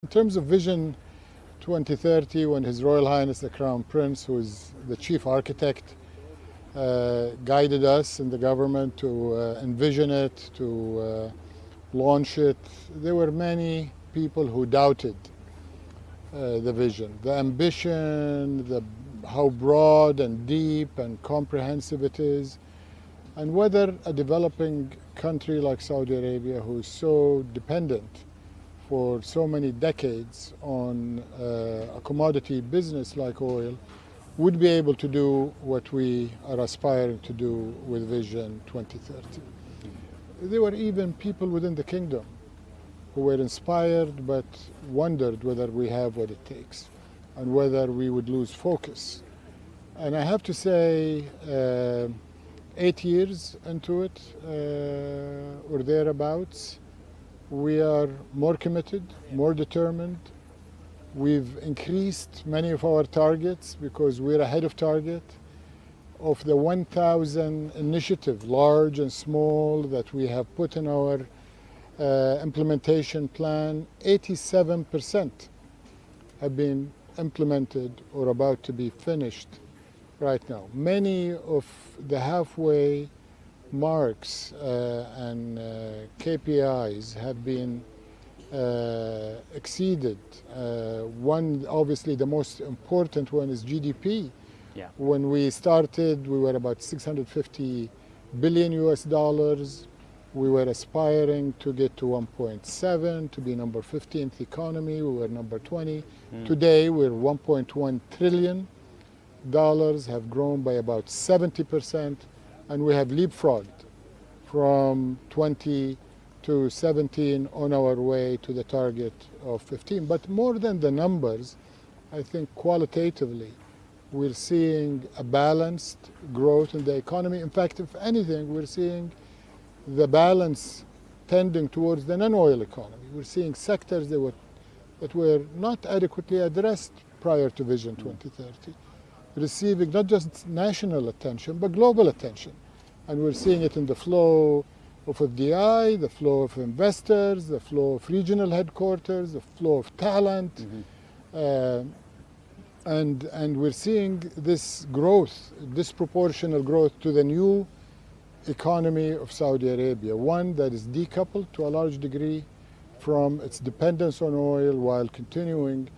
In terms of Vision 2030, when His Royal Highness the Crown Prince, who is the chief architect, guided us in the government to envision it, to launch it, there were many people who doubted the vision, the ambition, how broad and deep and comprehensive it is, and whether a developing country like Saudi Arabia, who is so dependent for so many decades on a commodity business like oil, would be able to do what we are aspiring to do with Vision 2030. There were even people within the kingdom who were inspired but wondered whether we have what it takes and whether we would lose focus. And I have to say, 8 years into it, or thereabouts, we are more committed, more determined. We've increased many of our targets because we're ahead of target. Of the 1,000 initiatives, large and small, that we have put in our implementation plan, 87% have been implemented or about to be finished right now. Many of the halfway marks and KPIs have been exceeded. One, obviously the most important one, is GDP. Yeah. When we started, we were about 650 billion US dollars. We were aspiring to get to 1.7, to be number 15th economy. We were number 20. Today we're 1.1 trillion dollars, have grown by about 70%, and we have leapfrogged from 20 to 17 on our way to the target of 15. But more than the numbers, I think qualitatively, we're seeing a balanced growth in the economy. In fact, if anything, we're seeing the balance tending towards the non-oil economy. We're seeing sectors that were not adequately addressed prior to Vision 2030, receiving not just national attention, but global attention. And we're seeing it in the flow of FDI, the flow of investors, the flow of regional headquarters, the flow of talent. And we're seeing this growth, disproportional growth to the new economy of Saudi Arabia, one that is decoupled to a large degree from its dependence on oil, while continuing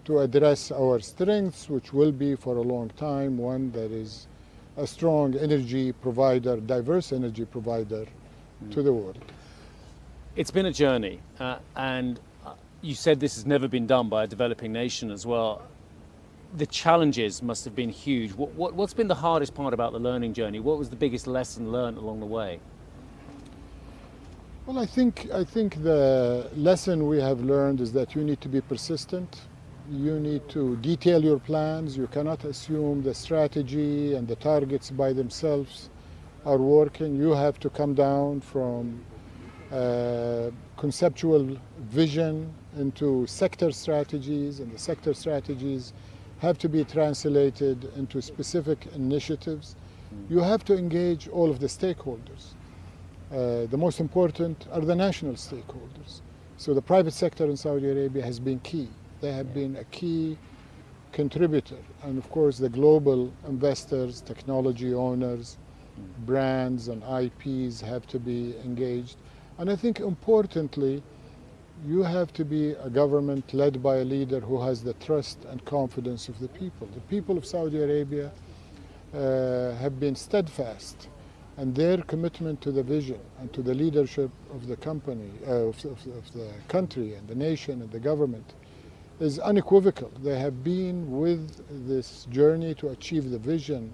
to address our strengths, which will be for a long time one that is a strong energy provider, diverse energy provider to the world. It's been a journey, and you said this has never been done by a developing nation as well. The challenges must have been huge. What's been the hardest part about the learning journey? What was the biggest lesson learned along the way? Well, I think the lesson we have learned is that you need to be persistent. You need to detail your plans. You cannot assume the strategy and the targets by themselves are working. You have to come down from conceptual vision into sector strategies, and the sector strategies have to be translated into specific initiatives. You have to engage all of the stakeholders. The most important are the national stakeholders. So the private sector in Saudi Arabia has been key. They have been a key contributor. And of course, the global investors, technology owners, brands and IPs have to be engaged. And I think importantly, you have to be a government led by a leader who has the trust and confidence of the people. The people of Saudi Arabia have been steadfast, and their commitment to the vision and to the leadership of the company, of the country and the nation and the government is unequivocal. They have been with this journey to achieve the vision,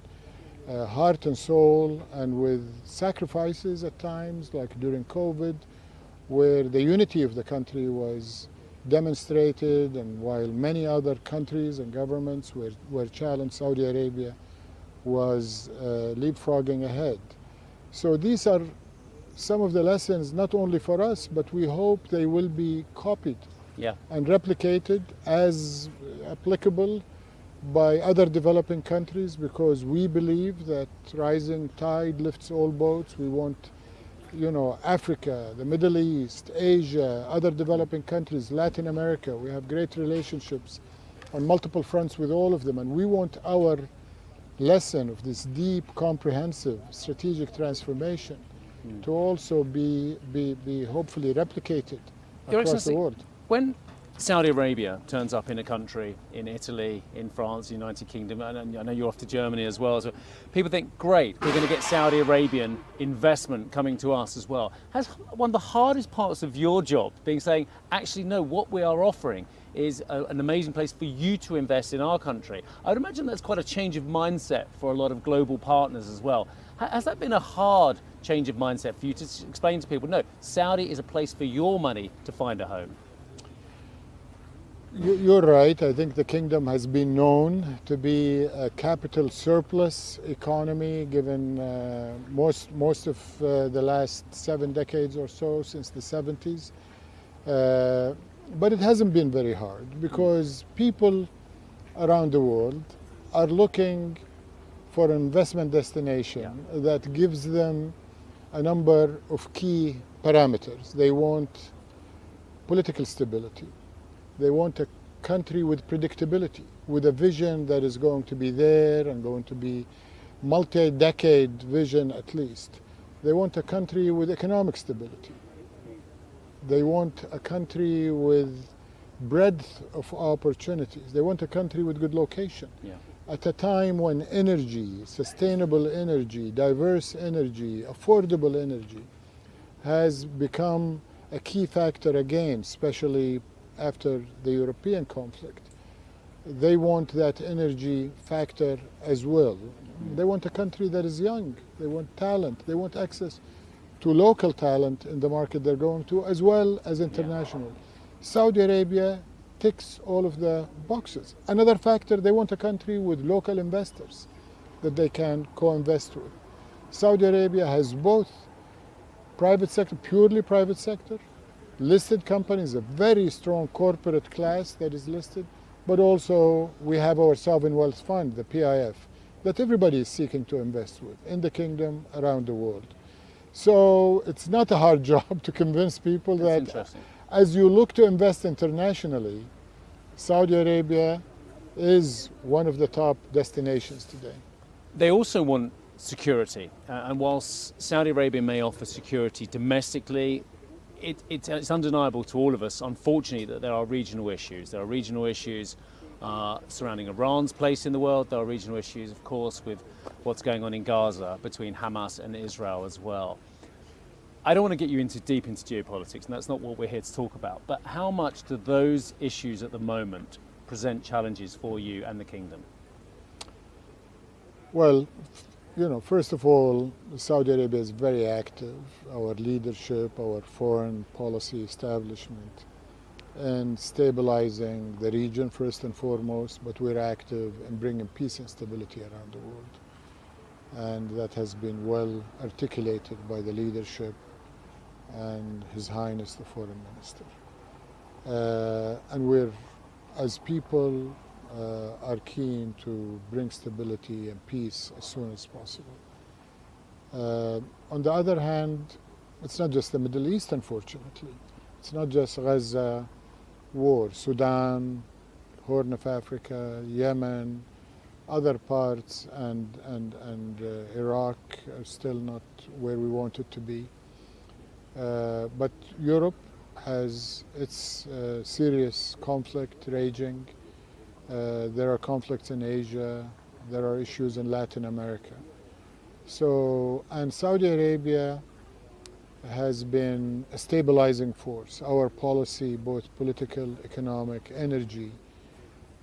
heart and soul, and with sacrifices at times, like during COVID, where the unity of the country was demonstrated, and while many other countries and governments were challenged, Saudi Arabia was leapfrogging ahead. So these are some of the lessons, not only for us, but we hope they will be copied and replicated as applicable by other developing countries, because we believe that rising tide lifts all boats. We want Africa, the Middle East, Asia, other developing countries, Latin America. We have great relationships on multiple fronts with all of them, and we want our lesson of this deep, comprehensive strategic transformation to also be hopefully replicated across the world. When Saudi Arabia turns up in a country, in Italy, in France, United Kingdom, and I know you're off to Germany as well, so people think, great, we're going to get Saudi Arabian investment coming to us as well. Has one of the hardest parts of your job being saying, actually, no, what we are offering is an amazing place for you to invest in our country? I would imagine that's quite a change of mindset for a lot of global partners as well. Has that been a hard change of mindset for you to explain to people, no, Saudi is a place for your money to find a home? You're right. I think the kingdom has been known to be a capital surplus economy, given most of the last 7 decades or so, since the 70s. But it hasn't been very hard, because people around the world are looking for an investment destination that gives them a number of key parameters. They want political stability. They want a country with predictability, with a vision that is going to be there and going to be multi-decade vision at least. They want a country with economic stability. They want a country with breadth of opportunities. They want a country with good location. At a time when energy, sustainable energy, diverse energy, affordable energy has become a key factor again, especially after the European conflict. They want that energy factor as well. They want a country that is young. They want talent. They want access to local talent in the market they're going to, as well as international. Saudi Arabia ticks all of the boxes. Another factor, they want a country with local investors that they can co-invest with. Saudi Arabia has both private sector, purely private sector, listed companies, a very strong corporate class that is listed, but also we have our sovereign wealth fund, the PIF, that everybody is seeking to invest with in the kingdom, around the world. So it's not a hard job to convince people that as you look to invest internationally, Saudi Arabia is one of the top destinations today. They also want security, and whilst Saudi Arabia may offer security domestically, it's undeniable to all of us, unfortunately, that there are regional issues. There are regional issues surrounding Iran's place in the world. There are regional issues, of course, with what's going on in Gaza between Hamas and Israel as well. I don't want to get you deep into geopolitics, and that's not what we're here to talk about, but how much do those issues at the moment present challenges for you and the kingdom? Well, first of all, Saudi Arabia is very active, our leadership, our foreign policy establishment, and stabilizing the region first and foremost, but we're active in bringing peace and stability around the world. And that has been well articulated by the leadership and His Highness the Foreign Minister. And we're, as people, are keen to bring stability and peace as soon as possible. On the other hand, it's not just the Middle East, unfortunately. It's not just Gaza war, Sudan, Horn of Africa, Yemen, other parts, and Iraq are still not where we want it to be. But Europe has its serious conflict raging. There are conflicts in Asia. There are issues in Latin America. And Saudi Arabia has been a stabilizing force. Our policy, both political, economic, energy,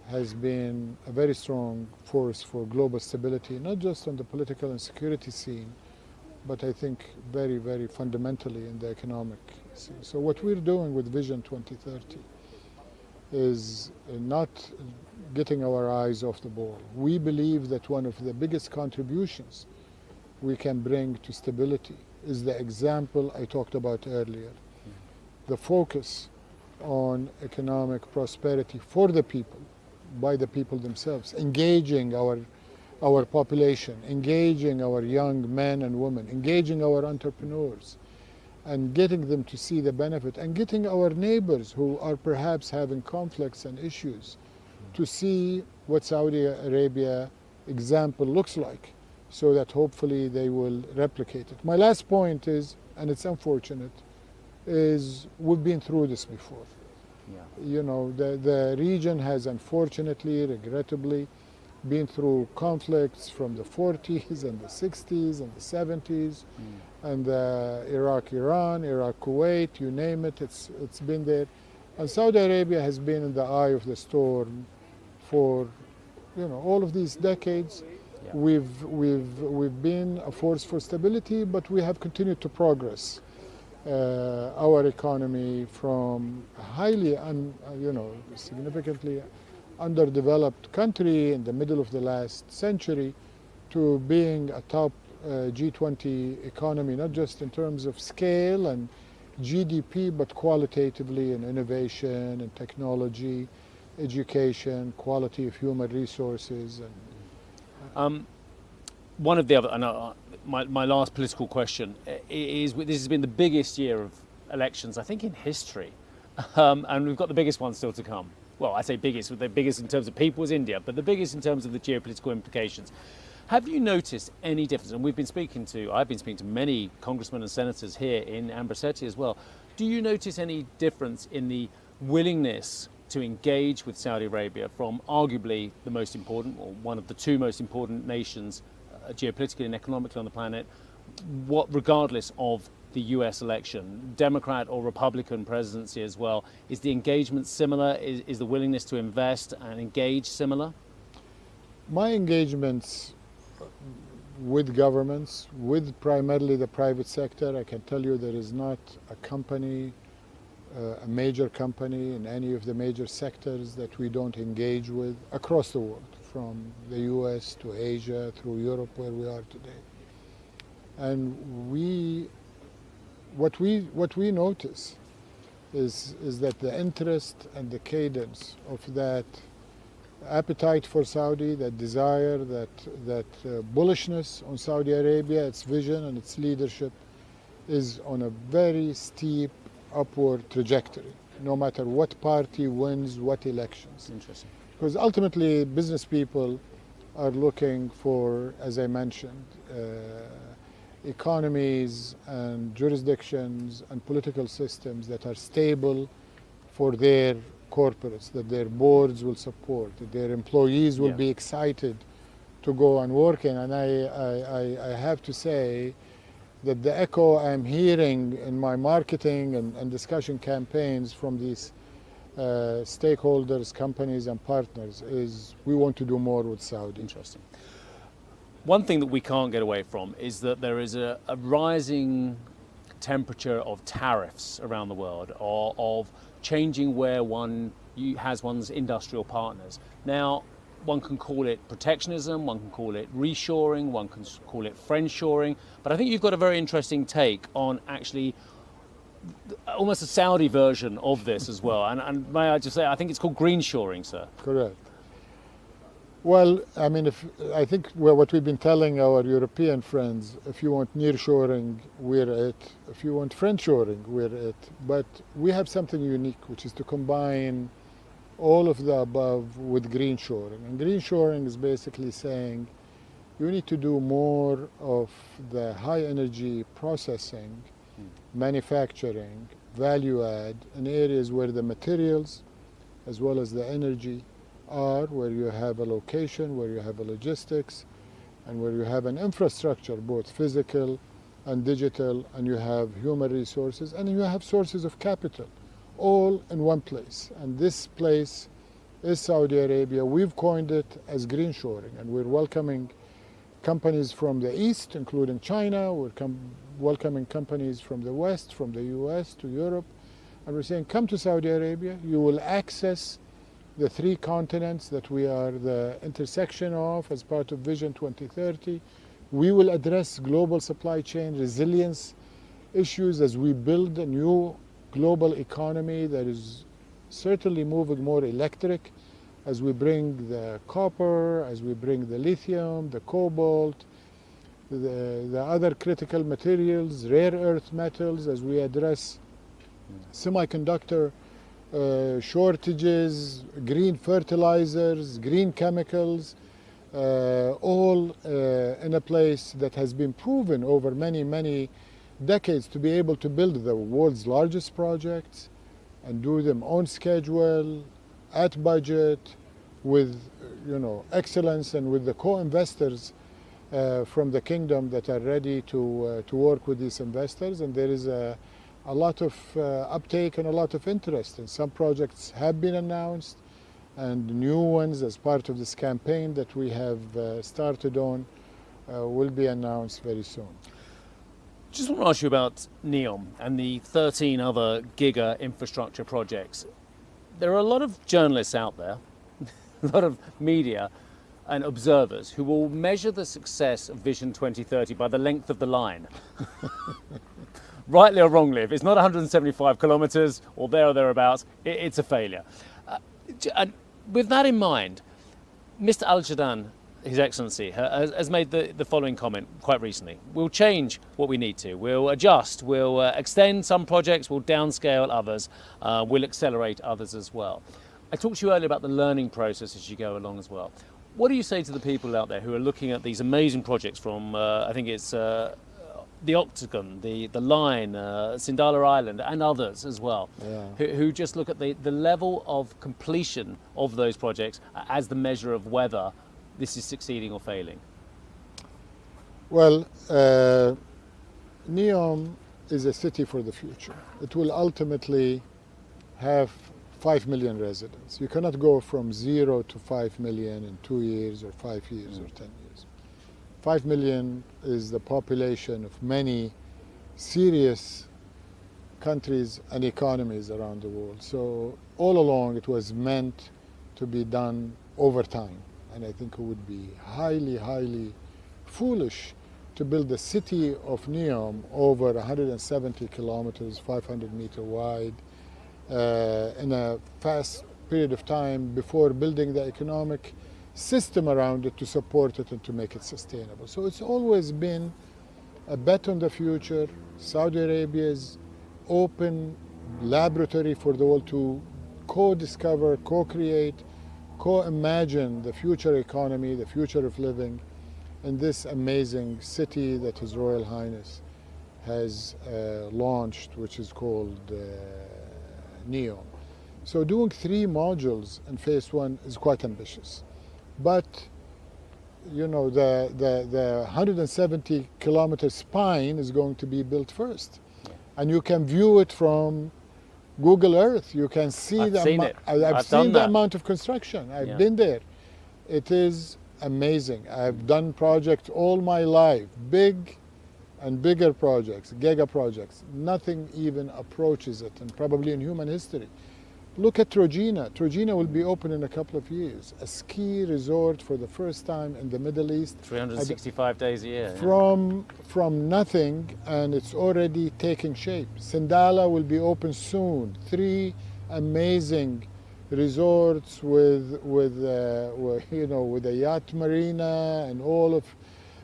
has been a very strong force for global stability, not just on the political and security scene, but I think very, very fundamentally in the economic scene. So what we're doing with Vision 2030 is not getting our eyes off the ball. We believe that one of the biggest contributions we can bring to stability is the example I talked about earlier, the focus on economic prosperity for the people, by the people themselves, engaging our population, engaging our young men and women, engaging our entrepreneurs, and getting them to see the benefit, and getting our neighbors who are perhaps having conflicts and issues to see what Saudi Arabia example looks like, so that hopefully they will replicate it. My last point is, and it's unfortunate, is we've been through this before. Yeah. You know, the region has unfortunately, regrettably, been through conflicts from the 40s and the 60s and the 70s, and Iraq-Iran, Iraq-Kuwait, you name it, it's been there. And Saudi Arabia has been in the eye of the storm for, you know, all of these decades. Yeah. We've been a force for stability, but we have continued to progress our economy from a highly, significantly underdeveloped country in the middle of the last century to being a top G20 economy, not just in terms of scale and GDP, but qualitatively in innovation and technology, education, quality of human resources. And one of the other, my last political question is, this has been the biggest year of elections, I think, in history, and we've got the biggest one still to come. Well, I say biggest, the biggest in terms of people is India, but the biggest in terms of the geopolitical implications. Have you noticed any difference? And I've been speaking to many congressmen and senators here in Ambrosetti as well. Do you notice any difference in the willingness to engage with Saudi Arabia from arguably the most important, or one of the two most important nations geopolitically and economically on the planet, regardless of the US election, Democrat or Republican presidency as well? Is the engagement similar? Is the willingness to invest and engage similar? My engagements with governments, with primarily the private sector, I can tell you there is not a company, a major company in any of the major sectors that we don't engage with across the world, from the US to Asia, through Europe, where we are today. And what we notice is that the interest and the cadence of that appetite for Saudi, that desire, that bullishness on Saudi Arabia, its vision and its leadership, is on a very steep upward trajectory, no matter what party wins what elections. Interesting. Because ultimately, business people are looking for, as I mentioned, economies and jurisdictions and political systems that are stable for their corporates, that their boards will support, that their employees will be excited to go and work in. And I have to say that the echo I'm hearing in my marketing and discussion campaigns from these stakeholders, companies and partners is, we want to do more with Saudi. Interesting. One thing that we can't get away from is that there is a rising temperature of tariffs around the world, or of changing where one has one's industrial partners. Now, one can call it protectionism, one can call it reshoring, one can call it friendshoring, but I think you've got a very interesting take on actually almost a Saudi version of this as well. And may I just say, I think it's called greenshoring, sir. Correct. Well, I mean, I think what we've been telling our European friends, if you want nearshoring, we're it. If you want friendshoring, we're it. But we have something unique, which is to combine all of the above with greenshoring. And greenshoring is basically saying you need to do more of the high energy processing, manufacturing, value add in areas where the materials as well as the energy are, where you have a location, where you have a logistics, and where you have an infrastructure, both physical and digital, and you have human resources, and you have sources of capital, all in one place. And this place is Saudi Arabia. We've coined it as greenshoring, and we're welcoming companies from the East, including China. We're welcoming companies from the West, from the US to Europe, and we're saying, come to Saudi Arabia. You will access the three continents that we are the intersection of as part of Vision 2030. We will address global supply chain resilience issues as we build a new global economy that is certainly moving more electric, as we bring the copper, as we bring the lithium, the cobalt, the other critical materials, rare earth metals, as we address semiconductor shortages, green fertilizers, green chemicals, all in a place that has been proven over many, many decades to be able to build the world's largest projects and do them on schedule, at budget, with excellence, and with the co-investors from the kingdom that are ready to work with these investors. And there is a lot of uptake and a lot of interest. And some projects have been announced, and new ones as part of this campaign that we have started on will be announced very soon. Just want to ask you about Neom and the 13 other giga infrastructure projects. There are a lot of journalists out there, a lot of media and observers who will measure the success of Vision 2030 by the length of the line. Rightly or wrongly, if it's not 175 kilometers or there or thereabouts, it's a failure. And with that in mind, Mr. Al-Jadaan, His Excellency, has made the following comment quite recently. We'll change what we need to. We'll adjust. We'll extend some projects. We'll downscale others. We'll accelerate others as well. I talked to you earlier about the learning process as you go along as well. What do you say to the people out there who are looking at these amazing projects from, I think it's the Octagon, the Line, Sindala Island, and others as well, who just look at the level of completion of those projects as the measure of whether this is succeeding or failing? Well, Neom is a city for the future. It will ultimately have 5 million residents. You cannot go from 0 to 5 million in 2 years or 5 years or 10 years. 5 million is the population of many serious countries and economies around the world. So all along it was meant to be done over time. And I think it would be highly, highly foolish to build the city of Neom over 170 kilometers, 500 meter wide, in a fast period of time before building the economic system around it to support it and to make it sustainable. So it's always been a bet on the future. Saudi Arabia's open laboratory for the world to co-discover, co-create, co-imagine the future economy, the future of living in this amazing city that His Royal Highness has launched, which is called Neom. So doing 3 modules in phase 1 is quite ambitious. But the 170 kilometer spine is going to be built first. And you can view it from Google Earth. You can see I've seen the amount of construction. I've been there. It is amazing. I've done projects all my life, big and bigger projects, giga projects. Nothing even approaches it, and probably in human history. Look at Trojena. Trojena will be open in a couple of years. A ski resort for the first time in the Middle East. 365 days a year. From nothing, and it's already taking shape. Sindala will be open soon. 3 amazing resorts with a yacht marina and all of,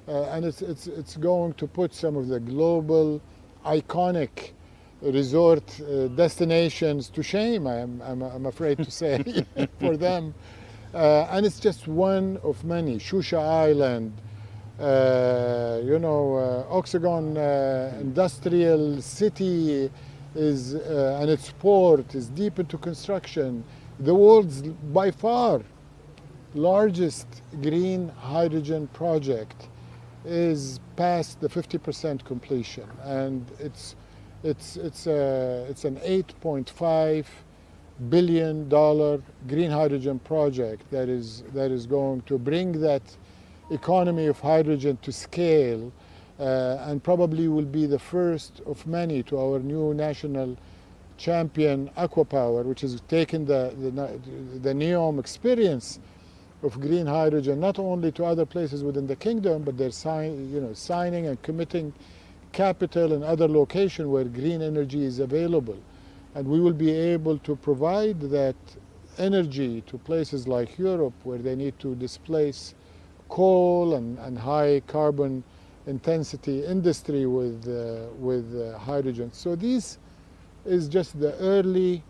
and it's going to put some of the global iconic resort destinations to shame, I'm afraid to say, for them. And it's just one of many. Shusha Island, Oxagon Industrial City is, and its port is deep into construction. The world's by far largest green hydrogen project is past the 50% completion, and it's an $8.5 billion green hydrogen project that is going to bring that economy of hydrogen to scale, and probably will be the first of many to our new national champion, Aquapower, which has taken the Neom experience of green hydrogen not only to other places within the kingdom, but they're signing and committing capital in other locations where green energy is available. And we will be able to provide that energy to places like Europe, where they need to displace coal and high carbon intensity industry with hydrogen. So these is just the early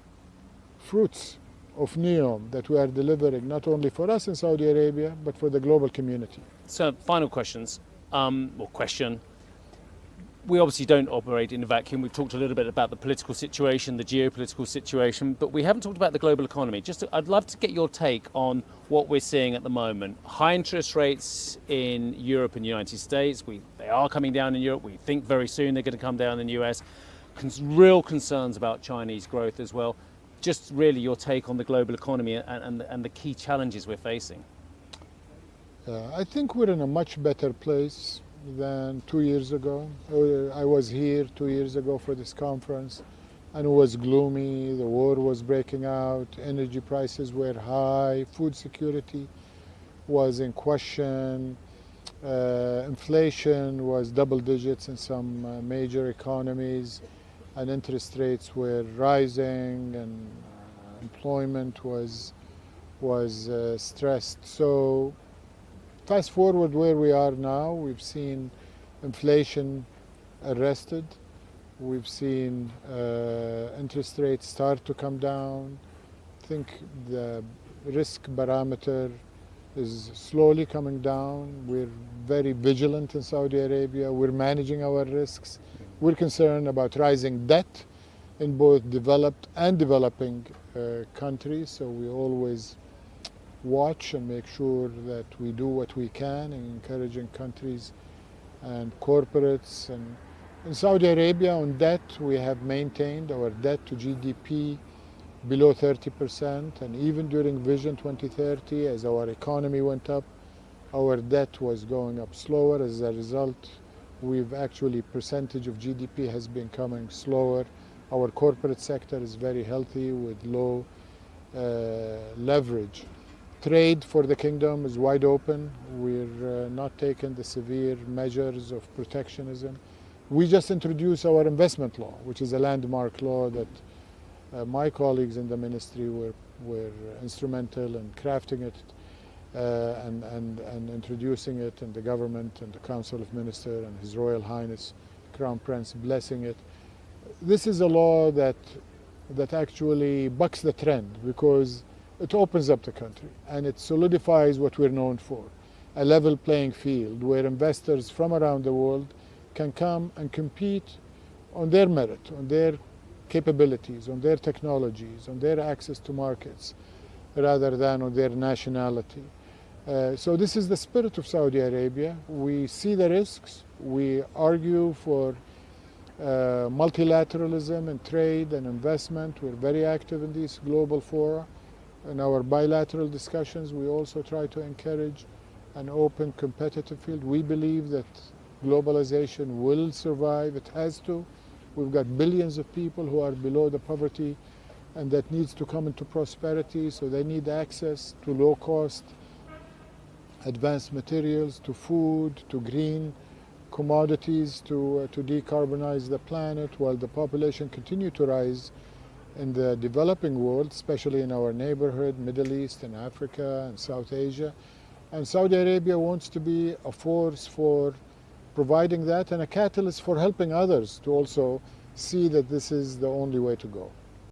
fruits of Neom that we are delivering, not only for us in Saudi Arabia, but for the global community. So final questions, or question. We obviously don't operate in a vacuum. We've talked a little bit about the political situation, the geopolitical situation, but we haven't talked about the global economy. I'd love to get your take on what we're seeing at the moment. High interest rates in Europe and the United States. They are coming down in Europe. We think very soon they're going to come down in the US. Real concerns about Chinese growth as well. Just really your take on the global economy and the key challenges we're facing. I think we're in a much better place than 2 years ago. I was here 2 years ago for this conference, and it was gloomy. The war was breaking out, energy prices were high, food security was in question, inflation was double digits in some major economies, and interest rates were rising, and employment was stressed. So fast forward where we are now, we've seen inflation arrested, we've seen interest rates start to come down. I think the risk barometer is slowly coming down. We're very vigilant in Saudi Arabia. We're managing our risks. We're concerned about rising debt in both developed and developing countries, so we always watch and make sure that we do what we can in encouraging countries and corporates. And in Saudi Arabia, on debt, we have maintained our debt to GDP below 30%, and even during Vision 2030, as our economy went up, our debt was going up slower. As a result, we've actually, percentage of GDP has been coming slower. Our corporate sector is very healthy with low leverage. Trade for the kingdom is wide open. We're not taking the severe measures of protectionism. We just introduced our investment law, which is a landmark law that my colleagues in the ministry were instrumental in crafting it and introducing it, and the government and the Council of Ministers and His Royal Highness Crown Prince blessing it. This is a law that actually bucks the trend, because it opens up the country and it solidifies what we're known for, a level playing field where investors from around the world can come and compete on their merit, on their capabilities, on their technologies, on their access to markets, rather than on their nationality. So this is the spirit of Saudi Arabia. We see the risks. We argue for multilateralism in trade and investment. We're very active in these global fora. In our bilateral discussions, we also try to encourage an open, competitive field. We believe that globalization will survive. It has to. We've got billions of people who are below the poverty, and that needs to come into prosperity. So they need access to low-cost advanced materials, to food, to green commodities, to decarbonize the planet, while the population continue to rise in the developing world, especially in our neighborhood, Middle East and Africa and South Asia. And Saudi Arabia wants to be a force for providing that and a catalyst for helping others to also see that this is the only way to go.